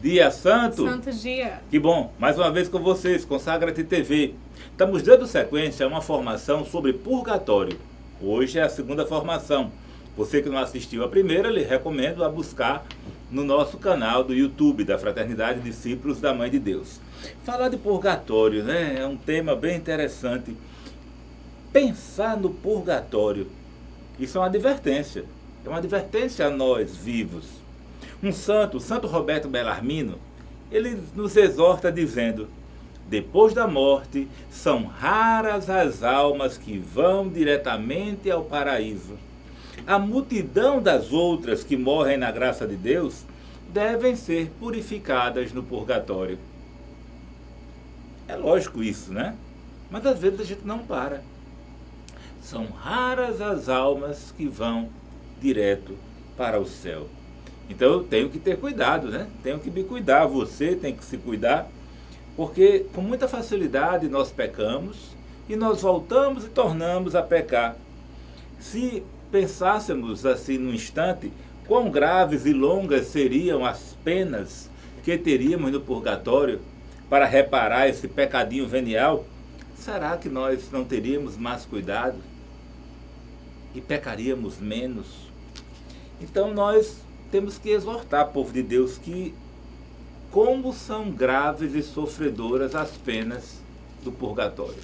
Dia Santo. Santo dia. Que bom, mais uma vez com vocês, Consagra-te TV. Estamos dando sequência a uma formação sobre purgatório. Hoje é a segunda formação. Você que não assistiu a primeira, lhe recomendo a buscar no nosso canal do YouTube, da Fraternidade Discípulos da Mãe de Deus. Falar de purgatório, né, é um tema bem interessante. Pensar no purgatório, isso é uma advertência. É uma advertência a nós vivos. Um santo, o Santo Roberto Bellarmino, ele nos exorta dizendo: depois da morte, são raras as almas que vão diretamente ao paraíso. A multidão das outras que morrem na graça de Deus devem ser purificadas no purgatório. É lógico isso, né? Mas às vezes a gente não para. São raras as almas que vão direto para o céu. Então eu tenho que ter cuidado, né? Tenho que me cuidar, você tem que se cuidar, porque com muita facilidade nós pecamos e nós voltamos e tornamos a pecar. Se pensássemos assim num instante, quão graves e longas seriam as penas que teríamos no purgatório para reparar esse pecadinho venial, será que nós não teríamos mais cuidado e pecaríamos menos? Então nós temos que exortar, povo de Deus, que como são graves e sofredoras as penas do purgatório.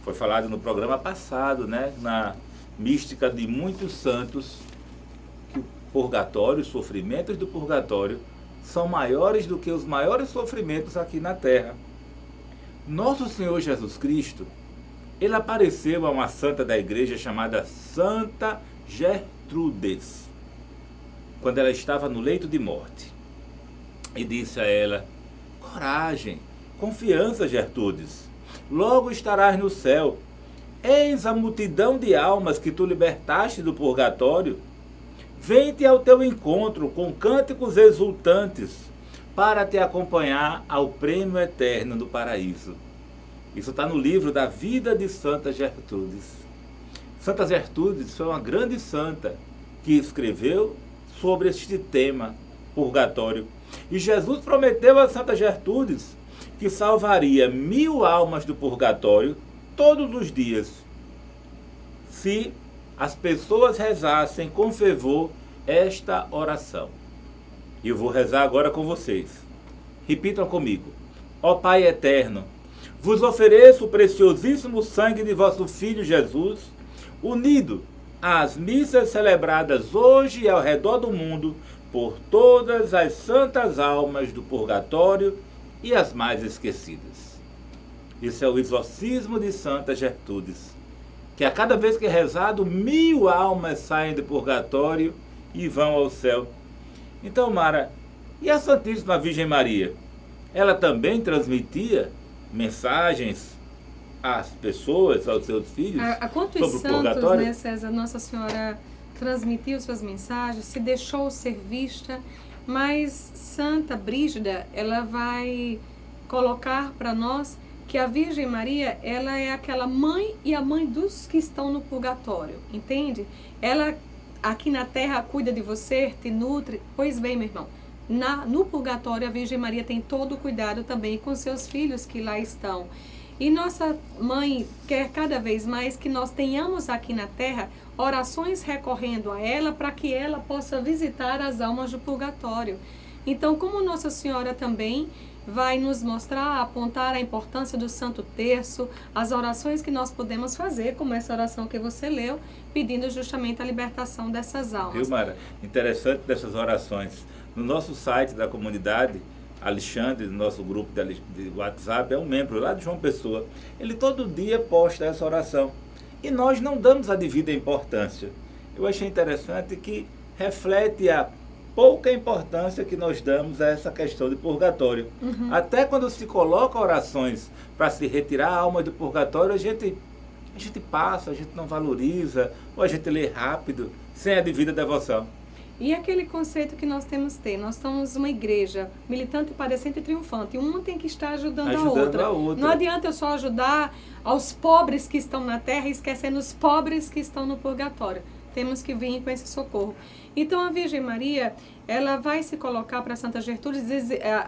Foi falado no programa passado, né, na mística de muitos santos, que o purgatório, os sofrimentos do purgatório, são maiores do que os maiores sofrimentos aqui na terra. Nosso Senhor Jesus Cristo, ele apareceu a uma santa da igreja chamada Santa Gertrudes, quando ela estava no leito de morte, e disse a ela: coragem, confiança, Gertrudes, logo estarás no céu. Eis a multidão de almas que tu libertaste do purgatório, vem-te ao teu encontro com cânticos exultantes, para te acompanhar ao prêmio eterno do paraíso. Isso está no livro da vida de Santa Gertrudes. Santa Gertrudes foi uma grande santa que escreveu sobre este tema, purgatório. E Jesus prometeu a Santa Gertrudes que salvaria 1000 almas do purgatório todos os dias, se as pessoas rezassem com fervor esta oração. E eu vou rezar agora com vocês. Repitam comigo. Ó Pai eterno, vos ofereço o preciosíssimo sangue de vosso Filho Jesus, unido às missas celebradas hoje e ao redor do mundo por todas as santas almas do purgatório e as mais esquecidas. Isso é o exorcismo de Santa Gertrudes, que a cada vez que é rezado, 1000 almas saem do purgatório e vão ao céu. Então, Mara, e a Santíssima Virgem Maria? Ela também transmitia mensagens às pessoas, aos seus filhos, Há quantos sobre o santos, purgatório? né, César, Nossa Senhora transmitiu suas mensagens, se deixou ser vista, mas Santa Brígida, ela vai colocar para nós que a Virgem Maria, ela é aquela mãe e a mãe dos que estão no purgatório, entende? Ela aqui na terra cuida de você, te nutre. Pois bem, meu irmão, no purgatório a Virgem Maria tem todo o cuidado também com seus filhos que lá estão. E nossa mãe quer cada vez mais que nós tenhamos aqui na terra orações recorrendo a ela para que ela possa visitar as almas do purgatório. Então, como Nossa Senhora também vai nos mostrar, apontar a importância do Santo Terço, as orações que nós podemos fazer, como essa oração que você leu, pedindo justamente a libertação dessas almas. Viu, Mara? Interessante dessas orações. No nosso site da comunidade, Alexandre, do nosso grupo de WhatsApp, é um membro lá de João Pessoa. Ele todo dia posta essa oração. E nós não damos a devida importância. Eu achei interessante que reflete a pouca importância que nós damos a essa questão de purgatório. Até quando se coloca orações para se retirar a alma do purgatório, a gente passa, a gente não valoriza, ou a gente lê rápido, sem a devida devoção. E aquele conceito que nós temos que ter, nós somos uma igreja militante, padecente e triunfante, e uma tem que estar ajudando a outra. Não adianta eu só ajudar aos pobres que estão na terra, esquecendo os pobres que estão no purgatório. Temos que vir com esse socorro. Então a Virgem Maria, ela vai se colocar para Santa Gertrudes,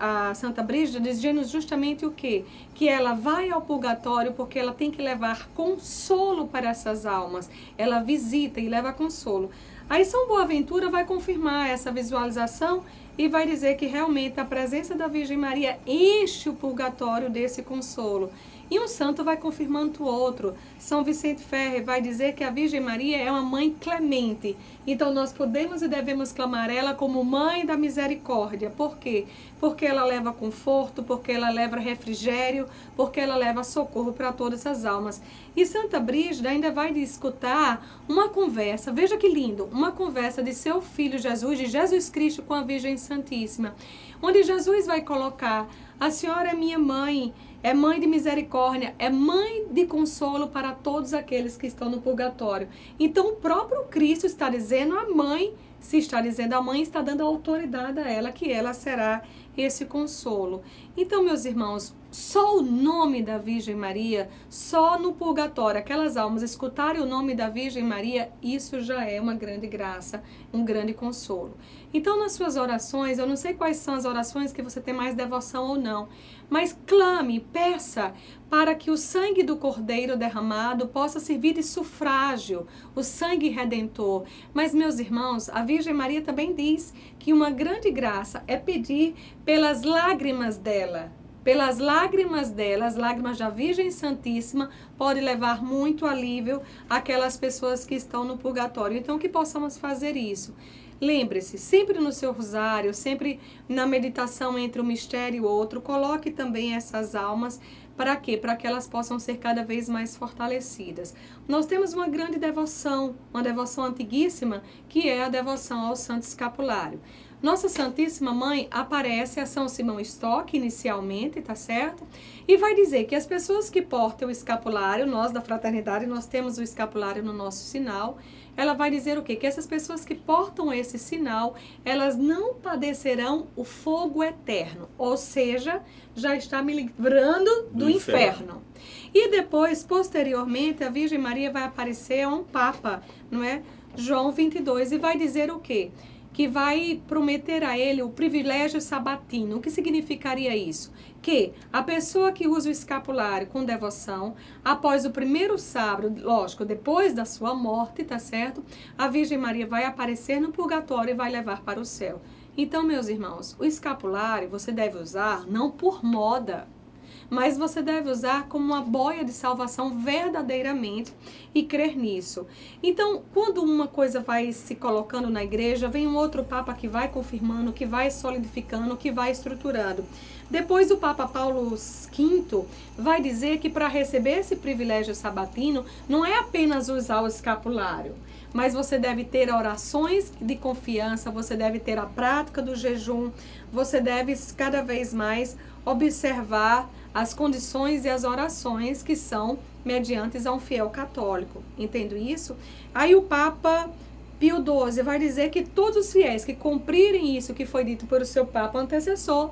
a Santa Brígida, dizendo justamente o quê? Que ela vai ao purgatório porque ela tem que levar consolo para essas almas. Ela visita e leva consolo. Aí São Boaventura vai confirmar essa visualização e vai dizer que realmente a presença da Virgem Maria enche o purgatório desse consolo. E um santo vai confirmando o outro. São Vicente Ferrer vai dizer que a Virgem Maria é uma mãe clemente. Então nós podemos e devemos clamar ela como mãe da misericórdia. Por quê? Porque ela leva conforto, porque ela leva refrigério, porque ela leva socorro para todas as almas. E Santa Brígida ainda vai escutar uma conversa, veja que lindo, uma conversa de seu filho Jesus, de Jesus Cristo com a Virgem Santíssima, onde Jesus vai colocar: a senhora é minha mãe, é mãe de misericórdia, é mãe de consolo para todos aqueles que estão no purgatório. Então o próprio Cristo está dizendo à mãe, se está dizendo à mãe, está dando autoridade a ela, que ela será esse consolo. Então, meus irmãos, só o nome da Virgem Maria, só no purgatório, aquelas almas escutarem o nome da Virgem Maria, isso já é uma grande graça, um grande consolo. Então, nas suas orações, eu não sei quais são as orações que você tem mais devoção ou não, mas clame, peça para que o sangue do Cordeiro derramado possa servir de sufrágio, o sangue redentor. Mas, meus irmãos, a Virgem Maria também diz que uma grande graça é pedir pelas lágrimas dela. Pelas lágrimas dela, as lágrimas da Virgem Santíssima, pode levar muito alívio àquelas pessoas que estão no purgatório. Então, que possamos fazer isso. Lembre-se, sempre no seu rosário, sempre na meditação entre um mistério e outro, coloque também essas almas. Para quê? Para que elas possam ser cada vez mais fortalecidas. Nós temos uma grande devoção, uma devoção antiguíssima, que é a devoção ao Santo Escapulário. Nossa Santíssima Mãe aparece a São Simão Stock inicialmente, tá certo? E vai dizer que as pessoas que portam o escapulário, nós da fraternidade, nós temos o escapulário no nosso sinal. Ela vai dizer o quê? Que essas pessoas que portam esse sinal, elas não padecerão o fogo eterno. Ou seja, já está me livrando do inferno. E depois, posteriormente, a Virgem Maria vai aparecer a um Papa, não é? João 22, e vai dizer o quê? Que vai prometer a ele o privilégio sabatino. O que significaria isso? Que a pessoa que usa o escapulário com devoção, após o primeiro sábado, lógico, depois da sua morte, tá certo? A Virgem Maria vai aparecer no purgatório e vai levar para o céu. Então, meus irmãos, o escapulário você deve usar não por moda, mas você deve usar como uma boia de salvação verdadeiramente e crer nisso. Então, quando uma coisa vai se colocando na igreja, vem um outro Papa que vai confirmando, que vai solidificando, que vai estruturando. Depois o Papa Paulo V vai dizer que para receber esse privilégio sabatino, não é apenas usar o escapulário, mas você deve ter orações de confiança, você deve ter a prática do jejum, você deve cada vez mais observar as condições e as orações que são mediantes a um fiel católico. Entendo isso? Aí o Papa Pio XII vai dizer que todos os fiéis que cumprirem isso que foi dito pelo seu Papa antecessor,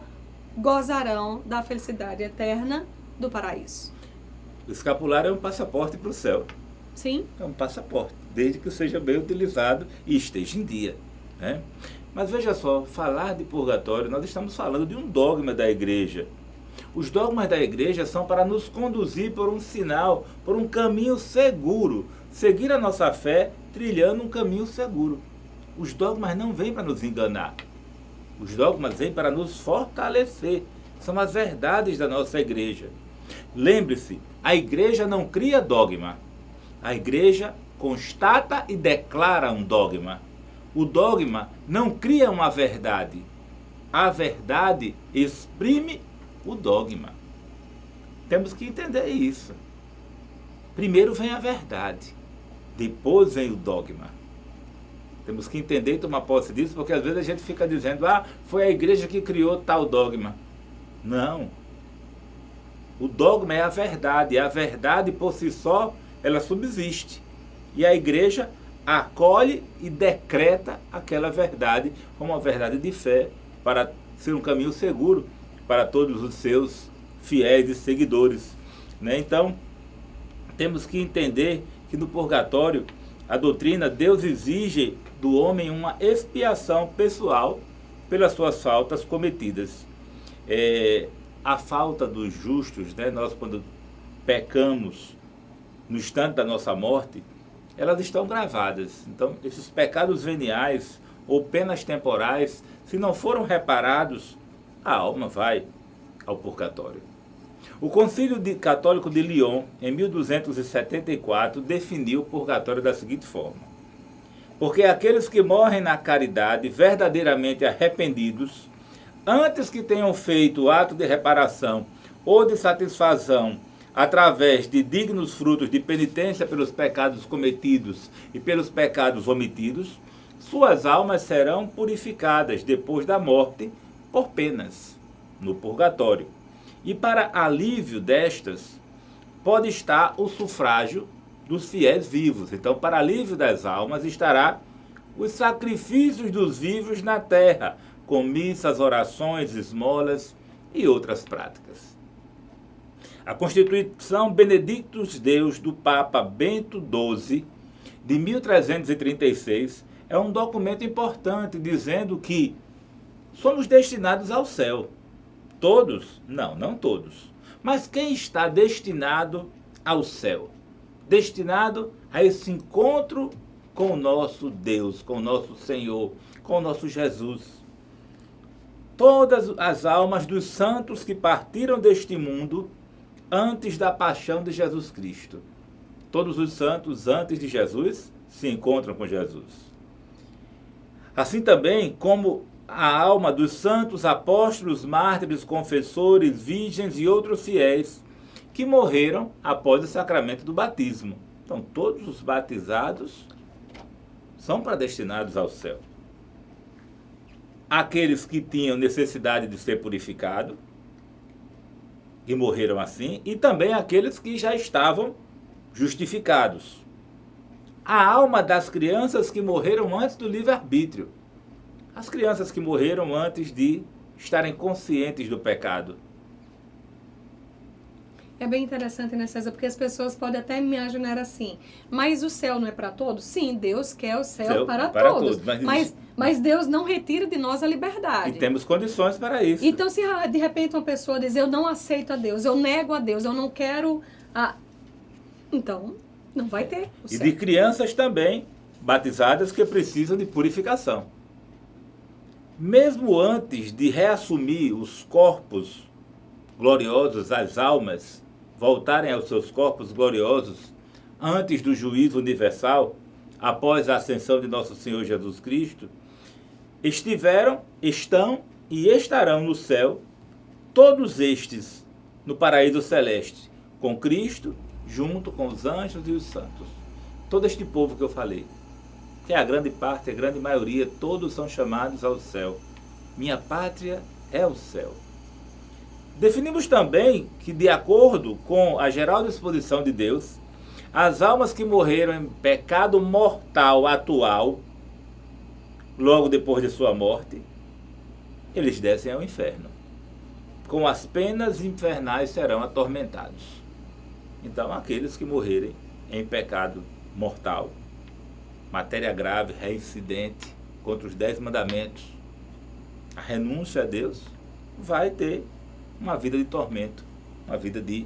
gozarão da felicidade eterna do paraíso. O escapulário é um passaporte para o céu. Sim. É um passaporte, desde que seja bem utilizado e esteja em dia, né? Mas veja só, falar de purgatório, nós estamos falando de um dogma da igreja. Os dogmas da igreja são para nos conduzir por um sinal, por um caminho seguro. Seguir a nossa fé trilhando um caminho seguro. Os dogmas não vêm para nos enganar. Os dogmas vêm para nos fortalecer. São as verdades da nossa igreja. Lembre-se, a igreja não cria dogma. A igreja constata e declara um dogma. O dogma não cria uma verdade. A verdade exprime o dogma. Temos que entender isso. Primeiro vem a verdade, depois vem o dogma. Temos que entender e tomar posse disso, porque às vezes a gente fica dizendo, foi a igreja que criou tal dogma. Não. O dogma é a verdade por si só, ela subsiste. E a igreja acolhe e decreta aquela verdade como uma verdade de fé para ser um caminho seguro para todos os seus fiéis e seguidores, né? Então, temos que entender que no purgatório, a doutrina, Deus exige do homem uma expiação pessoal pelas suas faltas cometidas. A falta dos justos, né? Nós quando pecamos no instante da nossa morte, elas estão gravadas. Então, esses pecados veniais ou penas temporais, se não foram reparados, a alma vai ao purgatório. O Concílio Católico de Lyon, em 1274, definiu o purgatório da seguinte forma: porque aqueles que morrem na caridade, verdadeiramente arrependidos, antes que tenham feito o ato de reparação ou de satisfação através de dignos frutos de penitência pelos pecados cometidos e pelos pecados omitidos, suas almas serão purificadas depois da morte por penas no purgatório. E para alívio destas, pode estar o sufrágio dos fiéis vivos. Então, para alívio das almas, estará os sacrifícios dos vivos na terra, com missas, orações, esmolas e outras práticas. A Constituição Benedictus Deus do Papa Bento XII, de 1336, é um documento importante dizendo que somos destinados ao céu. Todos? Não, não todos. Mas quem está destinado ao céu? Destinado a esse encontro com o nosso Deus, com o nosso Senhor, com o nosso Jesus. Todas as almas dos santos que partiram deste mundo antes da paixão de Jesus Cristo. Todos os santos antes de Jesus se encontram com Jesus. Assim também como a alma dos santos apóstolos, mártires, confessores, virgens e outros fiéis que morreram após o sacramento do batismo. Então, todos os batizados são predestinados ao céu. Aqueles que tinham necessidade de ser purificados e morreram assim, e também aqueles que já estavam justificados. A alma das crianças que morreram antes do livre-arbítrio. As crianças que morreram antes de estarem conscientes do pecado. É bem interessante, né, César? Porque as pessoas podem até imaginar assim, mas o céu não é para todos? Sim, Deus quer o céu para todos. Mas Deus não retira de nós a liberdade. E temos condições para isso. Então, se de repente uma pessoa diz, eu não aceito a Deus, eu nego a Deus, eu não quero... Então, não vai ter o céu. E de crianças também, batizadas, que precisam de purificação. Mesmo antes de reassumir os corpos gloriosos, as almas voltarem aos seus corpos gloriosos antes do juízo universal, após a ascensão de nosso Senhor Jesus Cristo, estão e estarão no céu, todos estes no paraíso celeste, com Cristo, junto com os anjos e os santos. Todo este povo que eu falei, que é a grande parte, a grande maioria, todos são chamados ao céu. Minha pátria é o céu. Definimos também que, de acordo com a geral disposição de Deus, as almas que morreram em pecado mortal atual, logo depois de sua morte, eles descem ao inferno. Com as penas infernais serão atormentados. Então, aqueles que morrerem em pecado mortal, matéria grave, reincidente contra os 10 mandamentos, a renúncia a Deus, vai ter uma vida de tormento, uma vida de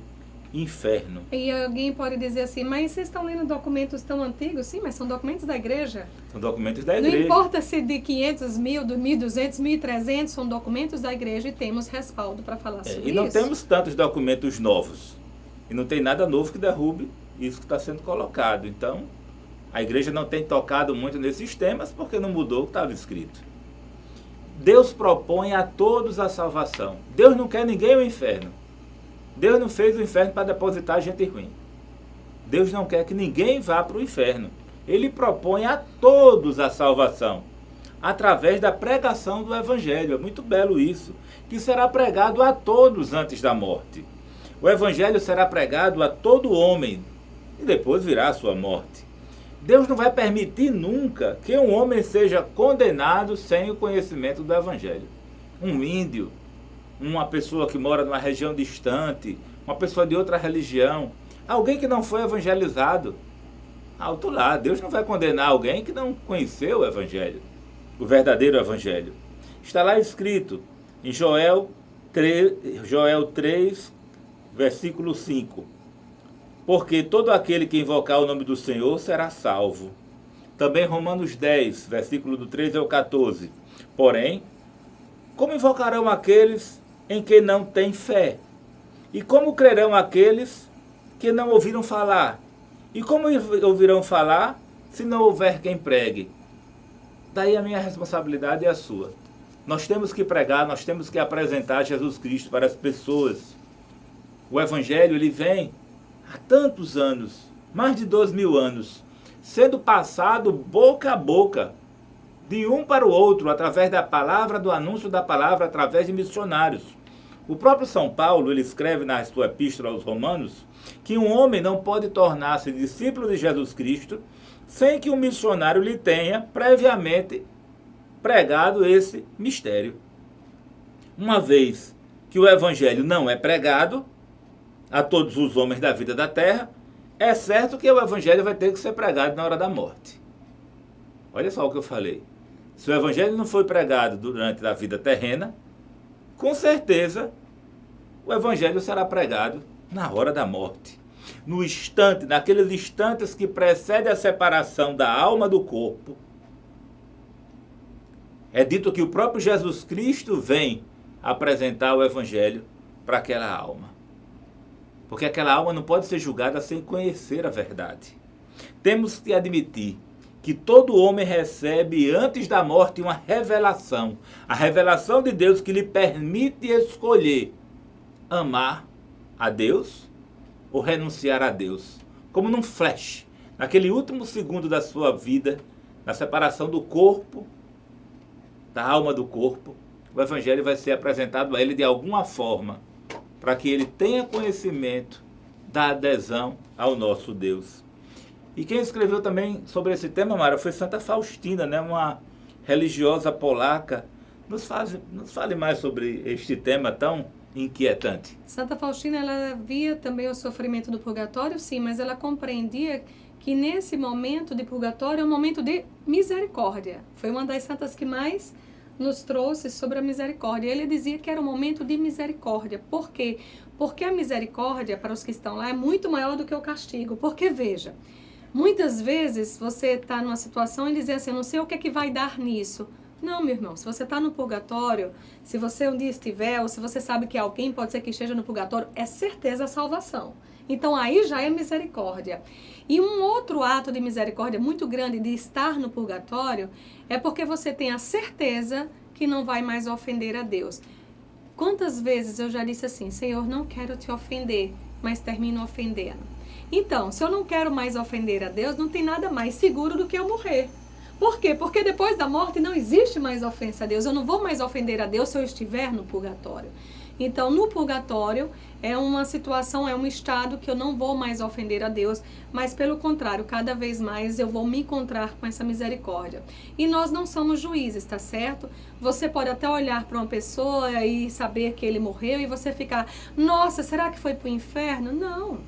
inferno. E alguém pode dizer assim, mas vocês estão lendo documentos tão antigos? Sim, mas são documentos da igreja. São documentos da igreja. Não importa se de 500, 1000, 1200, 1300, são documentos da igreja e temos respaldo para falar sobre isso. E não temos tantos documentos novos. E não tem nada novo que derrube isso que está sendo colocado. Então, a igreja não tem tocado muito nesses temas porque não mudou o que estava escrito. Deus propõe a todos a salvação. Deus não quer ninguém ao inferno. Deus não fez o inferno para depositar gente ruim. Deus não quer que ninguém vá para o inferno. Ele propõe a todos a salvação, através da pregação do Evangelho. É muito belo isso, que será pregado a todos antes da morte. O Evangelho será pregado a todo homem, e depois virá a sua morte. Deus não vai permitir nunca que um homem seja condenado sem o conhecimento do Evangelho. Um índio, uma pessoa que mora numa região distante, uma pessoa de outra religião, alguém que não foi evangelizado. Alto lá, Deus não vai condenar alguém que não conheceu o Evangelho, o verdadeiro Evangelho. Está lá escrito em Joel 3, versículo 5. Porque todo aquele que invocar o nome do Senhor será salvo. Também Romanos 10, versículo do 13 ao 14. Porém, como invocarão aqueles em que não têm fé? E como crerão aqueles que não ouviram falar? E como ouvirão falar se não houver quem pregue? Daí a minha responsabilidade é a sua. Nós temos que pregar, nós temos que apresentar Jesus Cristo para as pessoas. O Evangelho, ele vem há tantos anos, mais de 2000 anos, sendo passado boca a boca, de um para o outro, através da palavra, do anúncio da palavra, através de missionários. O próprio São Paulo, ele escreve na sua epístola aos Romanos, que um homem não pode tornar-se discípulo de Jesus Cristo sem que um missionário lhe tenha previamente pregado esse mistério. Uma vez que o Evangelho não é pregado a todos os homens da vida da terra, é certo que o Evangelho vai ter que ser pregado na hora da morte. Olha só o que eu falei. Se o Evangelho não foi pregado durante a vida terrena, com certeza o Evangelho será pregado na hora da morte. No instante, naqueles instantes que precedem a separação da alma do corpo, é dito que o próprio Jesus Cristo vem apresentar o Evangelho para aquela alma. Porque aquela alma não pode ser julgada sem conhecer a verdade. Temos que admitir que todo homem recebe antes da morte uma revelação. A revelação de Deus que lhe permite escolher amar a Deus ou renunciar a Deus. Como num flash, naquele último segundo da sua vida, na separação do corpo, da alma do corpo, o Evangelho vai ser apresentado a ele de alguma forma, para que ele tenha conhecimento da adesão ao nosso Deus. E quem escreveu também sobre esse tema, Mara, foi Santa Faustina, né? Uma religiosa polaca. Nos fale mais sobre este tema tão inquietante. Santa Faustina, ela via também o sofrimento do purgatório, sim, mas ela compreendia que nesse momento de purgatório é um momento de misericórdia. Foi uma das santas que mais nos trouxe sobre a misericórdia. Ele dizia que era um momento de misericórdia. Por quê? Porque a misericórdia, para os que estão lá, é muito maior do que o castigo. Porque, veja, muitas vezes você está numa situação e diz assim, eu não sei o que é que vai dar nisso. Não, meu irmão, se você está no purgatório, se você um dia estiver, ou se você sabe que alguém pode ser que esteja no purgatório, é certeza a salvação. Então aí já é misericórdia. E um outro ato de misericórdia muito grande de estar no purgatório é porque você tem a certeza que não vai mais ofender a Deus. Quantas vezes eu já disse assim, Senhor, não quero te ofender, mas termino ofendendo. Então, se eu não quero mais ofender a Deus, não tem nada mais seguro do que eu morrer. Por quê? Porque depois da morte não existe mais ofensa a Deus. Eu não vou mais ofender a Deus se eu estiver no purgatório. Então, no purgatório é uma situação, é um estado que eu não vou mais ofender a Deus, mas pelo contrário, cada vez mais eu vou me encontrar com essa misericórdia. E nós não somos juízes, tá certo? Você pode até olhar para uma pessoa e saber que ele morreu e você ficar, nossa, será que foi para o inferno? Não.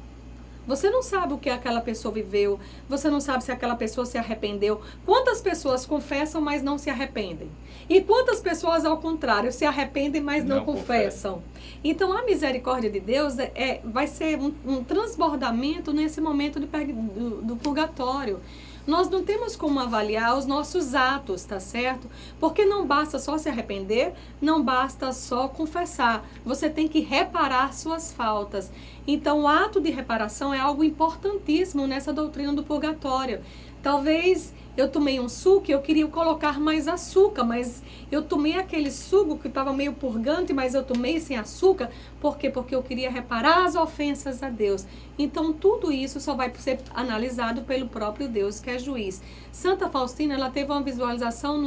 Você não sabe o que aquela pessoa viveu, você não sabe se aquela pessoa se arrependeu. Quantas pessoas confessam, mas não se arrependem? E quantas pessoas, ao contrário, se arrependem, mas não confessam? Então, a misericórdia de Deus vai ser um transbordamento nesse momento do purgatório. Nós não temos como avaliar os nossos atos, tá certo? Porque não basta só se arrepender, não basta só confessar. Você tem que reparar suas faltas. Então, o ato de reparação é algo importantíssimo nessa doutrina do purgatório. Talvez eu tomei um suco e eu queria colocar mais açúcar, mas eu tomei aquele suco que estava meio purgante, mas eu tomei sem açúcar. Por quê? Porque eu queria reparar as ofensas a Deus. Então, tudo isso só vai ser analisado pelo próprio Deus, que é juiz. Santa Faustina, ela teve uma visualização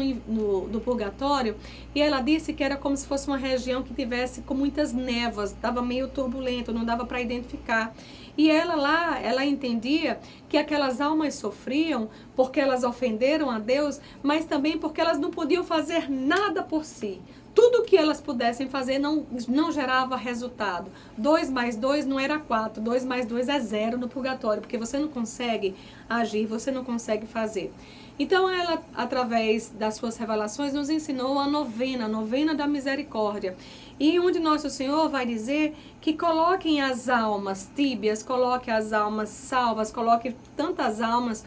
do purgatório e ela disse que era como se fosse uma região que tivesse com muitas névoas, estava meio turbulento, não dava para identificar. E ela lá, ela entendia que aquelas almas sofriam porque elas ofenderam a Deus, mas também porque elas não podiam fazer nada por si. Tudo que elas pudessem fazer não gerava resultado. 2 mais 2 não era 4, 2 mais 2 é 0 no purgatório, porque você não consegue agir, você não consegue fazer. Então ela, através das suas revelações, nos ensinou a novena da misericórdia. E onde Nosso Senhor vai dizer que coloquem as almas tíbias, coloque as almas salvas, coloque tantas almas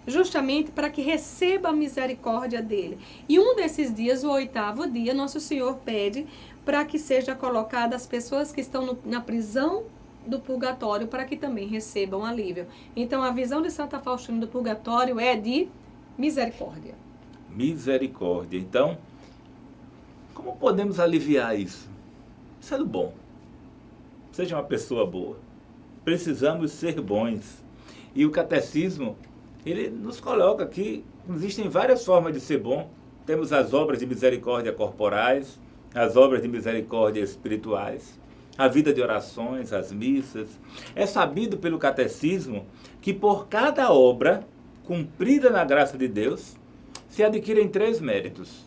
justamente para que receba a misericórdia dele. E um desses dias, o 8º dia, Nosso Senhor pede para que seja colocada as pessoas que estão na prisão do purgatório, para que também recebam alívio. Então a visão de Santa Faustina do purgatório é de misericórdia. Misericórdia. Então, como podemos aliviar isso? Sendo bom. Seja uma pessoa boa. Precisamos ser bons. E o catecismo, ele nos coloca que existem várias formas de ser bom. Temos as obras de misericórdia corporais, as obras de misericórdia espirituais, a vida de orações, as missas. É sabido pelo catecismo que por cada obra cumprida na graça de Deus, se adquirem 3 méritos.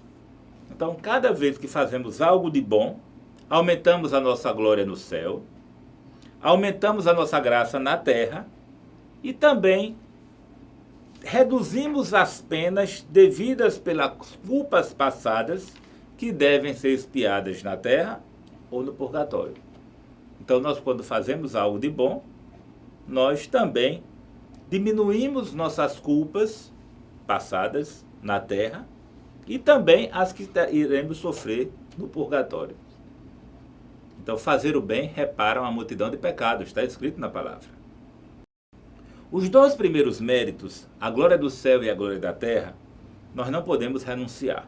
Então, cada vez que fazemos algo de bom, aumentamos a nossa glória no céu, aumentamos a nossa graça na terra e também reduzimos as penas devidas pelas culpas passadas que devem ser expiadas na terra ou no purgatório. Então, nós, quando fazemos algo de bom, nós também diminuímos nossas culpas passadas na terra e também as que iremos sofrer no purgatório. Então, fazer o bem repara uma multidão de pecados, está escrito na palavra. Os 2 primeiros méritos, a glória do céu e a glória da terra, nós não podemos renunciar.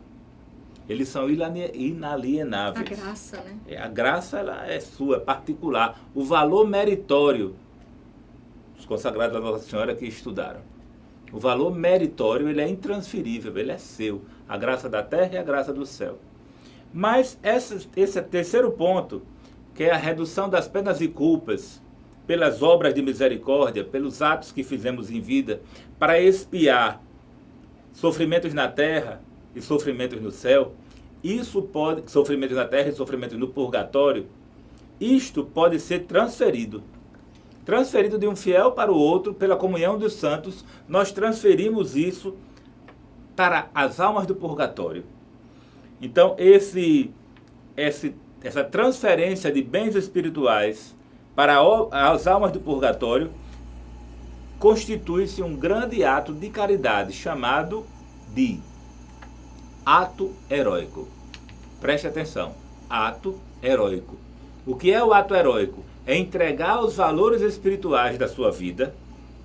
Eles são inalienáveis. A graça, né? A graça, ela é sua, é particular. O valor meritório, os consagrados da Nossa Senhora que estudaram. O valor meritório, ele é intransferível, ele é seu. A graça da terra e a graça do céu. Mas esse terceiro ponto, que é a redução das penas e culpas, pelas obras de misericórdia, pelos atos que fizemos em vida, para expiar sofrimentos na terra e sofrimentos no céu, sofrimentos na terra e sofrimentos no purgatório, isto pode ser transferido de um fiel para o outro, pela comunhão dos santos, nós transferimos isso para as almas do purgatório. Então, essa transferência de bens espirituais para as almas do purgatório constitui-se um grande ato de caridade, chamado de ato heróico. Preste atenção, ato heróico. O que é o ato heróico? É entregar os valores espirituais da sua vida,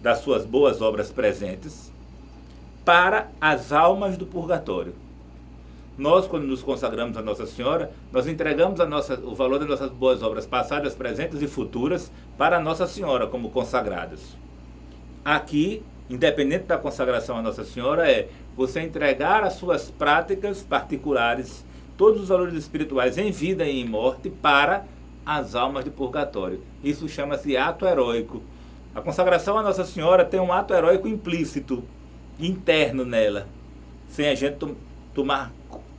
das suas boas obras presentes, para as almas do purgatório. Nós, quando nos consagramos a Nossa Senhora, nós entregamos o valor das nossas boas obras passadas, presentes e futuras para a Nossa Senhora como consagrados. Aqui, independente da consagração a Nossa Senhora, é você entregar as suas práticas particulares, todos os valores espirituais em vida e em morte, para as almas do purgatório. Isso chama-se ato heróico. A consagração a Nossa Senhora tem um ato heróico implícito, interno nela, sem a gente tomar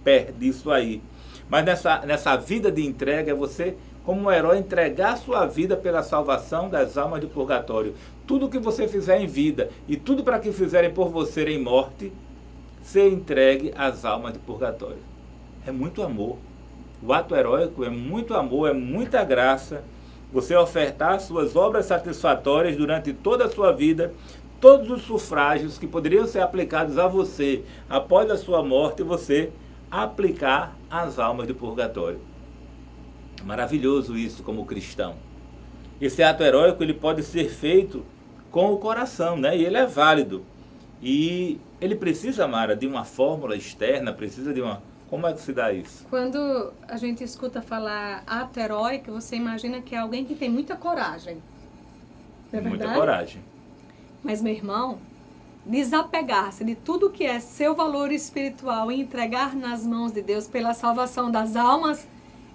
pé disso aí. Mas nessa vida de entrega, é você, como um herói, entregar a sua vida pela salvação das almas do purgatório. Tudo que você fizer em vida e tudo para que fizerem por você em morte, ser entregue às almas do purgatório. É muito amor. O ato heróico é muito amor, é muita graça. Você ofertar suas obras satisfatórias durante toda a sua vida, todos os sufrágios que poderiam ser aplicados a você após a sua morte, você aplicar às almas do purgatório. Maravilhoso isso como cristão. Esse ato heróico, ele pode ser feito com o coração, né? E ele é válido. E ele precisa, Mara, de uma fórmula externa, precisa de uma... Como é que se dá isso? Quando a gente escuta falar ato heróico, você imagina que é alguém que tem muita coragem. Não é verdade? Muita coragem. Mas, meu irmão, desapegar-se de tudo que é seu valor espiritual e entregar nas mãos de Deus pela salvação das almas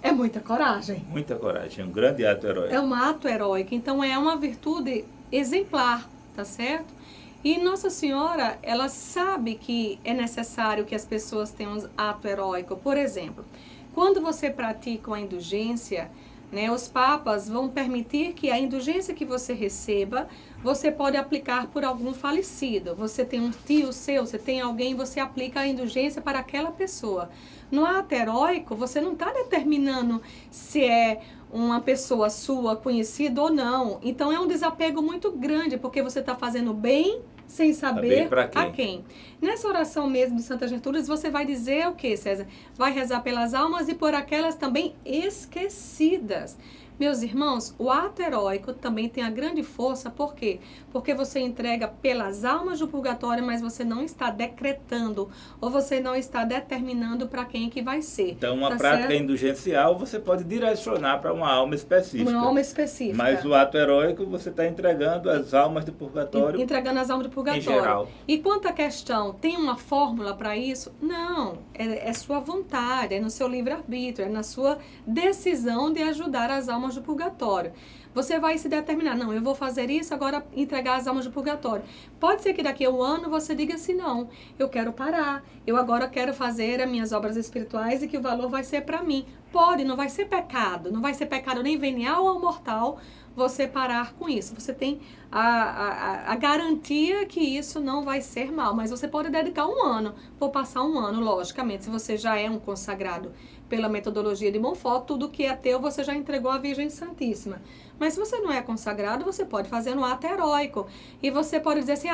É muita coragem. Muita coragem, um grande ato heróico. É um ato heróico, então é uma virtude exemplar, tá certo? E Nossa Senhora, ela sabe que é necessário que as pessoas tenham um ato heróico. Por exemplo, quando você pratica a indulgência, né, os papas vão permitir que a indulgência que você receba, você pode aplicar por algum falecido. Você tem um tio seu, você tem alguém, você aplica a indulgência para aquela pessoa. No ato heróico, você não está determinando se é uma pessoa sua, conhecida ou não. Então é um desapego muito grande, porque você está fazendo bem sem saber a quem. Nessa oração mesmo de Santa Gertrudes, você vai dizer o que, César? Vai rezar pelas almas e por aquelas também esquecidas. Meus irmãos, o ato heróico também tem a grande força, por quê? Porque você entrega pelas almas do purgatório, mas você não está decretando, ou você não está determinando para quem que vai ser. Então, uma prática indulgencial, você pode direcionar para uma alma específica. Uma alma específica. Mas o ato heróico, você está entregando as almas do purgatório. Entregando as almas do purgatório. Em geral. E quanto à questão, tem uma fórmula para isso? Não, é sua vontade, é no seu livre-arbítrio, é na sua decisão de ajudar as almas do purgatório. Você vai se determinar, não, eu vou fazer isso, agora entregar as almas do purgatório. Pode ser que daqui a um ano você diga assim, não, eu quero parar, eu agora quero fazer as minhas obras espirituais e que o valor vai ser para mim. Pode, não vai ser pecado, não vai ser pecado nem venial ou mortal você parar com isso. Você tem a garantia que isso não vai ser mal, mas você pode dedicar um ano, vou passar um ano, logicamente, se você já é um consagrado pela metodologia de Montfort, tudo que é teu você já entregou à Virgem Santíssima. Mas se você não é consagrado, você pode fazer um ato heróico. E você pode dizer assim,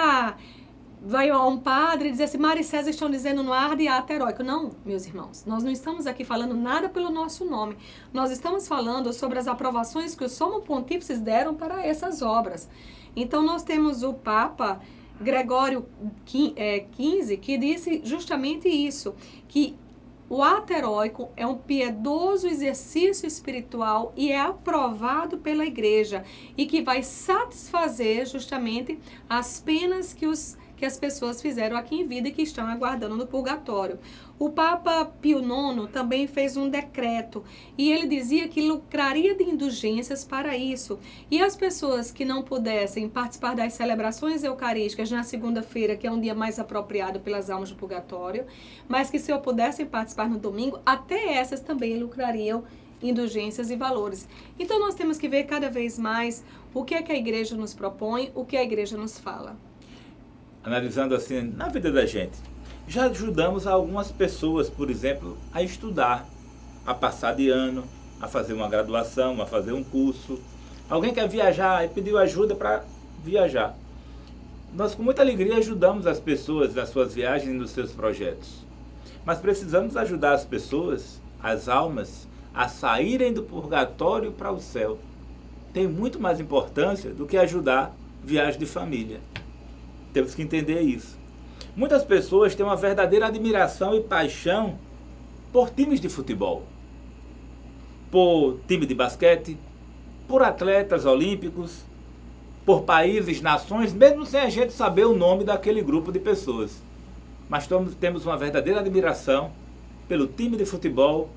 vai a um padre e dizer assim, Maria e César estão dizendo no ar de ato heróico. Não, meus irmãos, nós não estamos aqui falando nada pelo nosso nome. Nós estamos falando sobre as aprovações que os somos pontífices deram para essas obras. Então nós temos o Papa Gregório XV que disse justamente isso, que o ato heróico é um piedoso exercício espiritual e é aprovado pela Igreja e que vai satisfazer justamente as penas que as pessoas fizeram aqui em vida e que estão aguardando no purgatório. O Papa Pio IX também fez um decreto e ele dizia que lucraria de indulgências para isso. E as pessoas que não pudessem participar das celebrações eucarísticas na segunda-feira, que é um dia mais apropriado pelas almas do purgatório, mas que se eu pudessem participar no domingo, até essas também lucrariam indulgências e valores. Então nós temos que ver cada vez mais o que é que a Igreja nos propõe, o que a Igreja nos fala. Analisando assim, na vida da gente, já ajudamos algumas pessoas, por exemplo, a estudar, a passar de ano, a fazer uma graduação, a fazer um curso. Alguém quer viajar e pediu ajuda para viajar. Nós com muita alegria ajudamos as pessoas nas suas viagens e nos seus projetos. Mas precisamos ajudar as pessoas, as almas, a saírem do purgatório para o céu. Tem muito mais importância do que ajudar viagem de família. Temos que entender isso. Muitas pessoas têm uma verdadeira admiração e paixão por times de futebol, por time de basquete, por atletas olímpicos, por países, nações, mesmo sem a gente saber o nome daquele grupo de pessoas. Mas temos uma verdadeira admiração pelo time de futebol.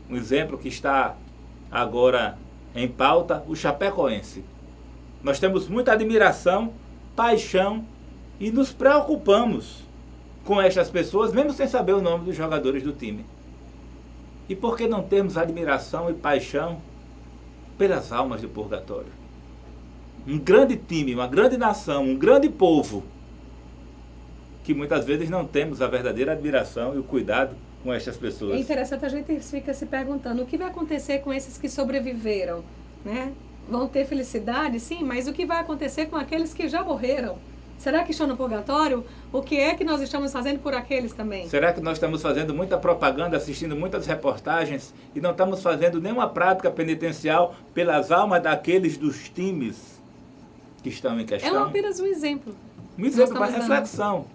Um exemplo que está agora em pauta, o Chapecoense. Nós temos muita admiração, paixão e nos preocupamos com estas pessoas, mesmo sem saber o nome dos jogadores do time. E por que não termos admiração e paixão pelas almas do purgatório? Um grande time, uma grande nação, um grande povo, que muitas vezes não temos a verdadeira admiração e o cuidado com estas pessoas. É interessante, a gente fica se perguntando o que vai acontecer com esses que sobreviveram, né? Vão ter felicidade, sim, mas o que vai acontecer com aqueles que já morreram? Será que estão no purgatório? O que é que nós estamos fazendo por aqueles também? Será que nós estamos fazendo muita propaganda, assistindo muitas reportagens e não estamos fazendo nenhuma prática penitencial pelas almas daqueles dos times que estão em questão? É apenas um exemplo. Um exemplo para reflexão.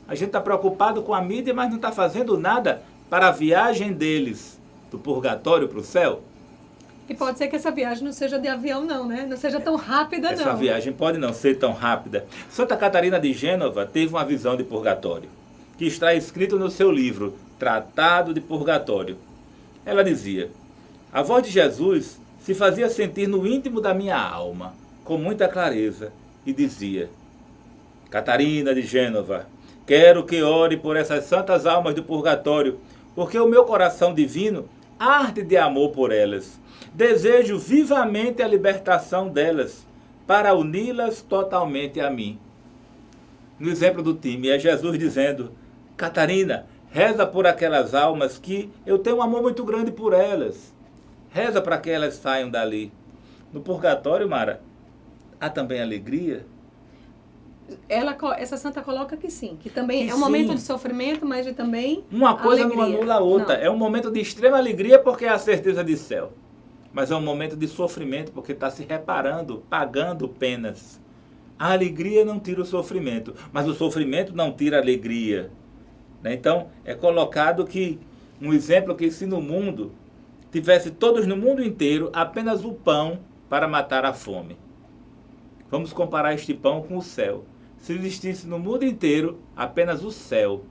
A gente está preocupado com a mídia, mas não está fazendo nada para a viagem deles do purgatório para o céu. E pode ser que essa viagem não seja de avião não, né? Não seja tão rápida, Essa viagem pode não ser tão rápida. Santa Catarina de Gênova teve uma visão de purgatório, que está escrito no seu livro, Tratado de Purgatório. Ela dizia, A voz de Jesus se fazia sentir no íntimo da minha alma, com muita clareza, e dizia: Catarina de Gênova, quero que ore por essas santas almas do purgatório, porque o meu coração divino arde de amor por elas. Desejo vivamente a libertação delas, para uni-las totalmente a mim. No exemplo do time, é Jesus dizendo: Catarina, reza por aquelas almas que eu tenho um amor muito grande por elas. Reza para que elas saiam dali. No purgatório, Mara, há também alegria? Essa santa coloca que sim, que também Que é um momento sim. de sofrimento, mas de também Uma coisa alegria. não anula a outra. Não. É um momento de extrema alegria porque é a certeza de céu. Mas é um momento de sofrimento porque está se reparando, pagando penas. A alegria não tira o sofrimento, mas o sofrimento não tira a alegria. Né? Então, é colocado que um exemplo que se no mundo tivesse todos no mundo inteiro apenas o pão para matar a fome. Vamos comparar este pão com o céu. Se existisse no mundo inteiro apenas o céu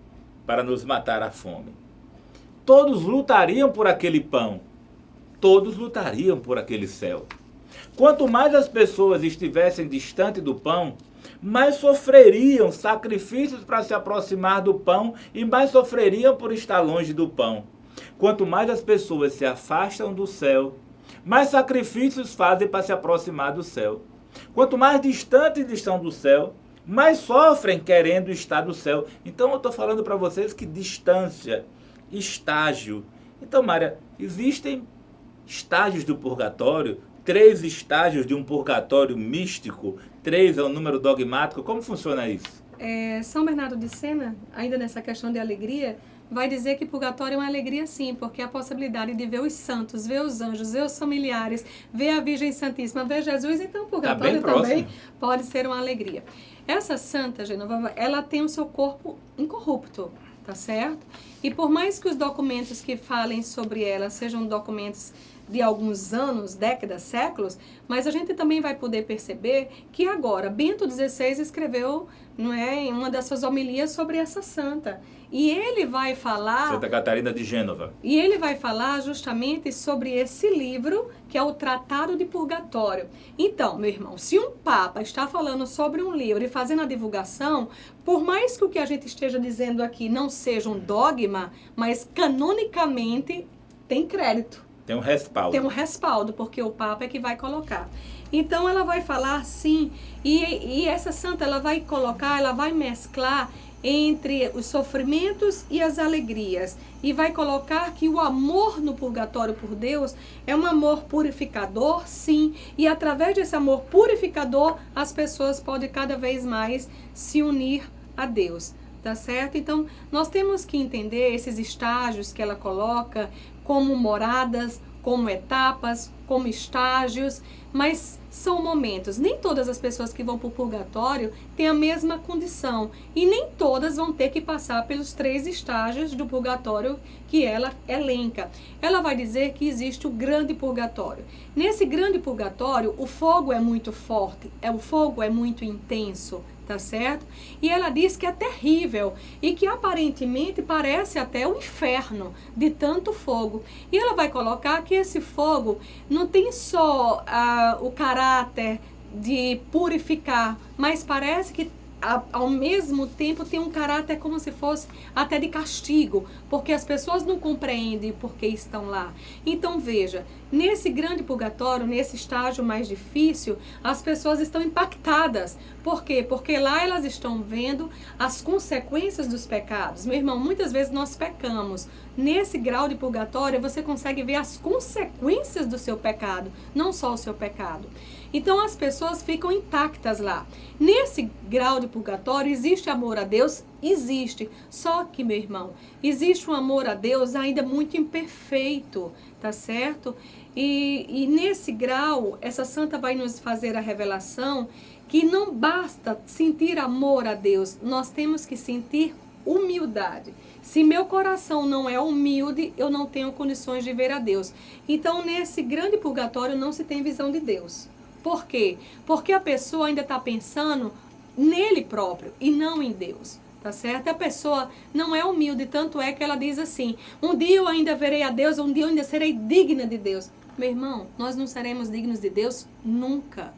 para nos matar a fome. Todos lutariam por aquele pão. Todos lutariam por aquele céu. Quanto mais as pessoas estivessem distante do pão, mais sofreriam sacrifícios para se aproximar do pão e mais sofreriam por estar longe do pão. Quanto mais as pessoas se afastam do céu, mais sacrifícios fazem para se aproximar do céu. Quanto mais distantes estão do céu, mais sofrem querendo estar no céu. Então eu estou falando para vocês que distância, estágio. Então, Mária, existem estágios do purgatório, 3 estágios de um purgatório místico, 3 é o número dogmático. Como funciona isso? São Bernardo de Sena, ainda nessa questão de alegria, vai dizer que purgatório é uma alegria sim, porque é a possibilidade de ver os santos, ver os anjos, ver os familiares, ver a Virgem Santíssima, ver Jesus, então o purgatório também pode ser uma alegria. Essa santa, Genoveva, ela tem o seu corpo incorrupto, tá certo? E por mais que os documentos que falem sobre ela sejam documentos de alguns anos, décadas, séculos, mas a gente também vai poder perceber que agora Bento XVI escreveu, não é, em uma das suas homilias sobre essa santa. E ele vai falar... Santa Catarina de Gênova. E ele vai falar justamente sobre esse livro, que é o Tratado de Purgatório. Então, meu irmão, se um Papa está falando sobre um livro e fazendo a divulgação, por mais que o que a gente esteja dizendo aqui não seja um dogma, mas canonicamente tem crédito. Tem um respaldo. Tem um respaldo, porque o Papa é que vai colocar. Então, ela vai falar sim, e essa santa, ela vai colocar, ela vai mesclar entre os sofrimentos e as alegrias. E vai colocar que o amor no purgatório por Deus é um amor purificador, sim. E através desse amor purificador, as pessoas podem cada vez mais se unir a Deus. Tá certo? Então, nós temos que entender esses estágios que ela coloca como moradas, como etapas, como estágios, mas são momentos. Nem todas as pessoas que vão para o purgatório têm a mesma condição e nem todas vão ter que passar pelos 3 estágios do purgatório que ela elenca. Ela vai dizer que existe o grande purgatório. Nesse grande purgatório, o fogo é muito forte, o fogo é muito intenso, tá certo? E ela diz que é terrível e que aparentemente parece até o inferno de tanto fogo. E ela vai colocar que esse fogo não tem só o caráter de purificar, mas parece que ao mesmo tempo tem um caráter como se fosse até de castigo, porque as pessoas não compreendem por que estão lá. Então veja, nesse grande purgatório, nesse estágio mais difícil, as pessoas estão impactadas. Por quê? Porque lá elas estão vendo as consequências dos pecados. Meu irmão, muitas vezes nós pecamos. Nesse grau de purgatório, você consegue ver as consequências do seu pecado, não só o seu pecado. Então as pessoas ficam intactas lá. Nesse grau de purgatório, existe amor a Deus? Existe. Só que, meu irmão, existe um amor a Deus ainda muito imperfeito, tá certo? E nesse grau, essa santa vai nos fazer a revelação que não basta sentir amor a Deus, nós temos que sentir humildade. Se meu coração não é humilde, eu não tenho condições de ver a Deus. Então, nesse grande purgatório, não se tem visão de Deus. Por quê? Porque a pessoa ainda está pensando nele próprio e não em Deus, tá certo? A pessoa não é humilde, tanto é que ela diz assim, um dia eu ainda verei a Deus, um dia eu ainda serei digna de Deus. Meu irmão, nós não seremos dignos de Deus nunca.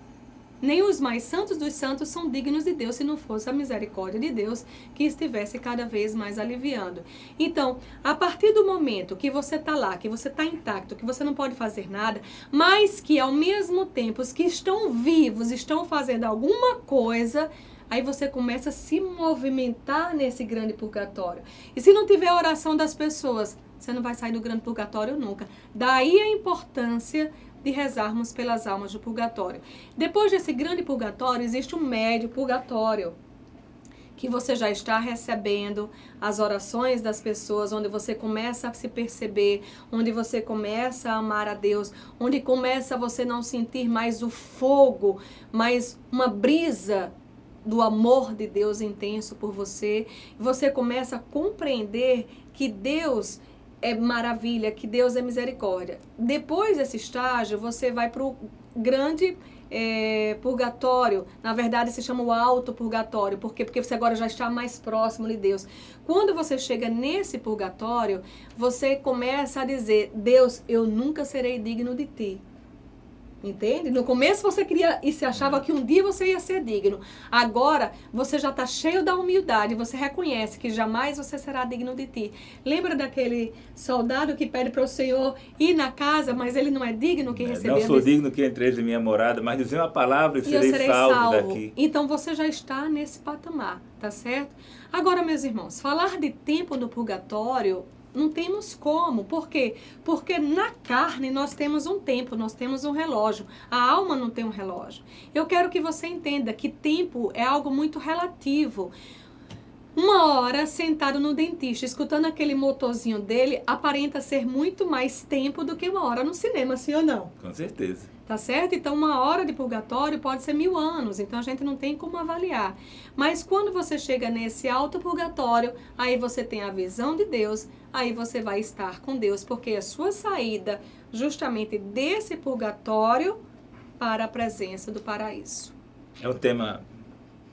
Nem os mais santos dos santos são dignos de Deus se não fosse a misericórdia de Deus que estivesse cada vez mais aliviando. Então, a partir do momento que você está lá, que você está intacto, que você não pode fazer nada, mas que ao mesmo tempo os que estão vivos estão fazendo alguma coisa, aí você começa a se movimentar nesse grande purgatório. E se não tiver a oração das pessoas, você não vai sair do grande purgatório nunca. Daí a importância de rezarmos pelas almas do purgatório. Depois desse grande purgatório, existe um médio purgatório, que você já está recebendo as orações das pessoas, onde você começa a se perceber, onde você começa a amar a Deus, onde começa você não sentir mais o fogo, mas uma brisa do amor de Deus intenso por você. Você começa a compreender que Deus é maravilha, que Deus é misericórdia. Depois desse estágio, você vai para o grande purgatório. Na verdade, se chama o alto purgatório. Por quê? Porque você agora já está mais próximo de Deus. Quando você chega nesse purgatório, você começa a dizer, Deus, eu nunca serei digno de ti. Entende? No começo você queria e se achava que um dia você ia ser digno. Agora você já está cheio da humildade. Você reconhece que jamais você será digno de ti. Lembra daquele soldado que pede para o Senhor ir na casa, mas ele não é digno que receber? Não sou digno que entreis em minha morada, mas dizer uma palavra e serei salvo daqui. Então você já está nesse patamar, tá certo? Agora, meus irmãos, falar de tempo no purgatório não temos como. Por quê? Porque na carne nós temos um tempo, nós temos um relógio. A alma não tem um relógio. Eu quero que você entenda que tempo é algo muito relativo. Uma hora sentado no dentista, escutando aquele motorzinho dele, aparenta ser muito mais tempo do que uma hora no cinema, sim ou não? Com certeza. Tá certo? Então, uma hora de purgatório pode ser 1000 anos. Então, a gente não tem como avaliar. Mas quando você chega nesse alto purgatório, aí você tem a visão de Deus, aí você vai estar com Deus, porque é a sua saída justamente desse purgatório para a presença do paraíso. É um tema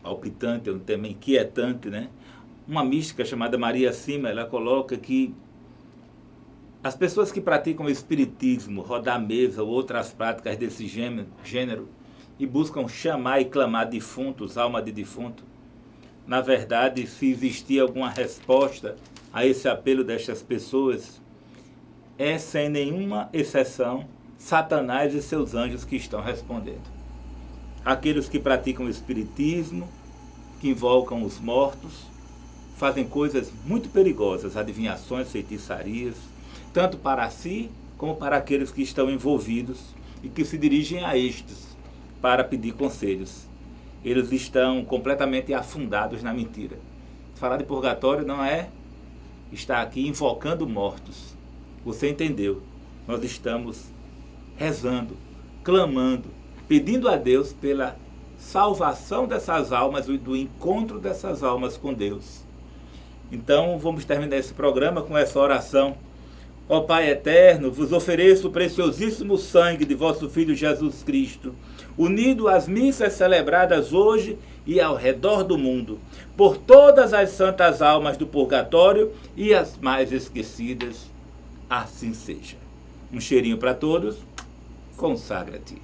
palpitante, é um tema inquietante, né? Uma mística chamada Maria Sima, ela coloca que as pessoas que praticam o espiritismo, rodar mesa ou outras práticas desse gênero e buscam chamar e clamar defuntos, alma de defunto, na verdade, se existir alguma resposta a esse apelo destas pessoas, é sem nenhuma exceção Satanás e seus anjos que estão respondendo. Aqueles que praticam o espiritismo, que invocam os mortos, fazem coisas muito perigosas, adivinhações, feitiçarias, tanto para si como para aqueles que estão envolvidos e que se dirigem a estes para pedir conselhos. Eles estão completamente afundados na mentira. Falar de purgatório não é estar aqui invocando mortos. Você entendeu? Nós estamos rezando, clamando, pedindo a Deus pela salvação dessas almas e do encontro dessas almas com Deus. Então vamos terminar esse programa com essa oração. Ó Pai eterno, vos ofereço o preciosíssimo sangue de vosso Filho Jesus Cristo, unido às missas celebradas hoje e ao redor do mundo, por todas as santas almas do purgatório e as mais esquecidas, assim seja. Um cheirinho para todos, consagra-te.